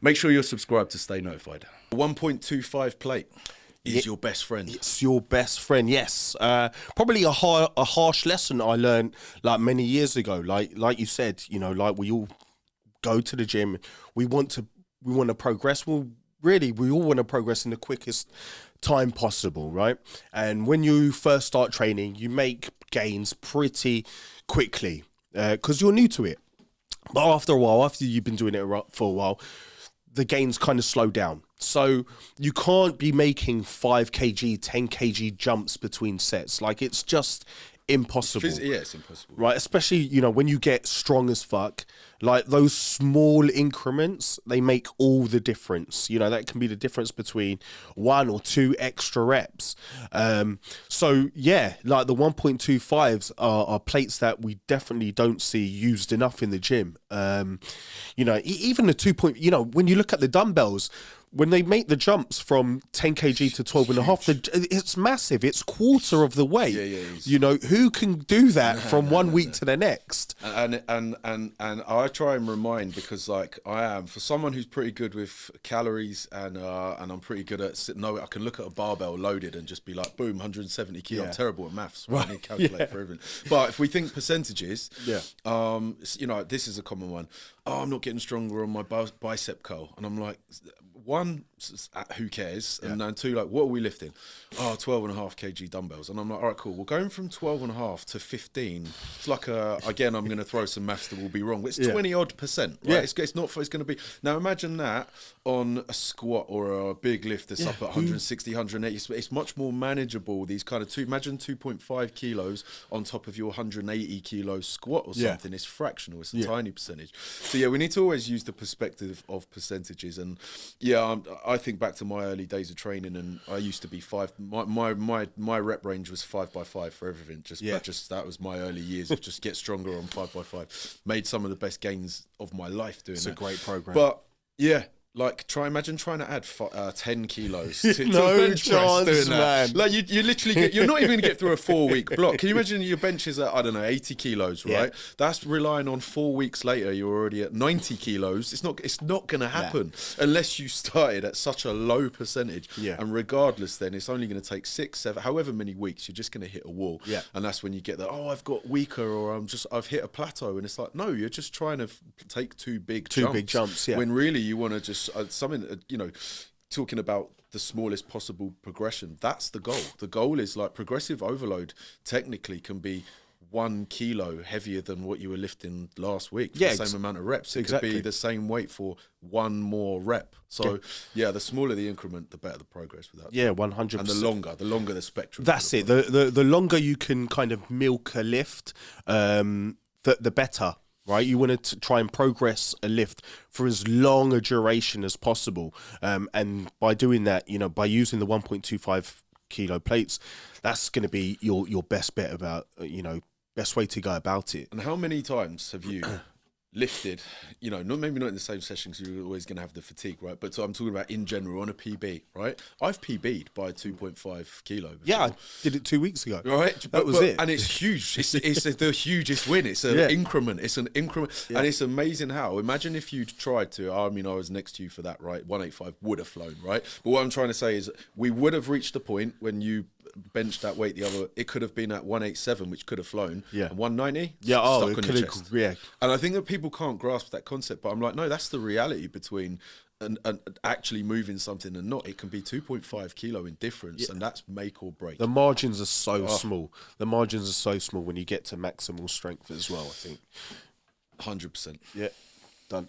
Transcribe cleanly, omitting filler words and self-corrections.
Make sure you're subscribed to stay notified. 1.25 plate is your best friend. It's your best friend, yes. Probably a harsh lesson I learned like many years ago. Like you said, you know, like we all go to the gym. We want to progress. Well, really, we all want to progress in the quickest time possible, right? And when you first start training, you make gains pretty quickly because you're new to it. But after a while, after you've been doing it for a while, the gains kind of slow down. So you can't be making 5 kg, 10 kg jumps between sets. Like, it's just impossible. It's impossible. Right, especially, you know, when you get strong as fuck, like those small increments, they make all the difference. You know, that can be the difference between 1 or 2 extra reps. So yeah, like the 1.25s are plates that we definitely don't see used enough in the gym. You know, even the 2 you know, when you look at the dumbbells, when they make the jumps from 10 kg to 12 and a half, it's massive. It's quarter of the weight. You know, who can do that from one week to the next? And I try and remind, because like I am, for someone who's pretty good with calories and I'm pretty good at I can look at a barbell loaded and just be like, boom, 170 kilo. I'm terrible at maths. Right? I need to calculate for everything. But if we think percentages, you know, this is a common one. Oh, I'm not getting stronger on my bicep curl. And I'm like, one, who cares? And then 2, like, what are we lifting? Oh, 12.5 kg dumbbells. And I'm like, all right, cool. We're going from 12.5 to 15. It's like again, I'm going to throw some maths that will be wrong. But it's 20-odd%, right? Yeah. It's going to be. Now, imagine that on a squat or a big lift that's up at 160, 180. It's much more manageable, these kind of imagine 2.5 kilos on top of your 180 kilo squat or something. It's fractional. It's a tiny percentage. So yeah, we need to always use the perspective of percentages. And I think back to my early days of training, and I used to be 5. My rep range was 5x5 for everything. Just that was my early years of just get stronger on 5x5. Made some of the best gains of my life doing that. It's a great program. But yeah. Like, imagine trying to add 10 kilos to no a bench chance, press doing that. man. Like, you literally you're not even going to get through a 4-week block. Can you imagine your bench is at, I don't know, 80 kilos, right? That's relying on 4 weeks later, you're already at 90 kilos. It's not going to happen unless you started at such a low percentage. Yeah. And regardless, then it's only going to take 6, 7, however many weeks, you're just going to hit a wall. Yeah. And that's when you get I've got weaker, or I've hit a plateau. And it's like, no, you're just trying to take two big jumps. Yeah. When really you want to just something, you know, talking about the smallest possible progression. That's the goal. The goal is like progressive overload technically can be 1 kilo heavier than what you were lifting last week for the same amount of reps. It could be the same weight for 1 more rep. So the smaller the increment, the better the progress with that. Yeah, 100%. And the longer the spectrum. That's it. The longer you can kind of milk a lift, the better. Right, you want to try and progress a lift for as long a duration as possible, and by doing that, you know, by using the 1.25 kilo plates, that's going to be your best bet about, you know, best way to go about it. And how many times have you lifted, you know, maybe not in the same session because you're always going to have the fatigue, right? But so I'm talking about in general on a PB, right? I've PB'd by 2.5 kilo before. Yeah, I did it 2 weeks ago. Right? That was it. And it's huge. It's the hugest win. It's an increment. It's an increment. Yeah. And it's amazing how, imagine if you'd tried to, I mean, I was next to you for that, right? 185 would have flown, right? But what I'm trying to say is we would have reached a point when you bench that weight it could have been at 187, which could have flown. Yeah. And 190, stuck on your chest. Yeah. And I think that people can't grasp that concept, but I'm like, no, that's the reality between and actually moving something and not. It can be 2.5 kilo in difference, and that's make or break. The margins are so small. The margins are so small when you get to maximal strength as well, I think. 100%. Yeah. Done.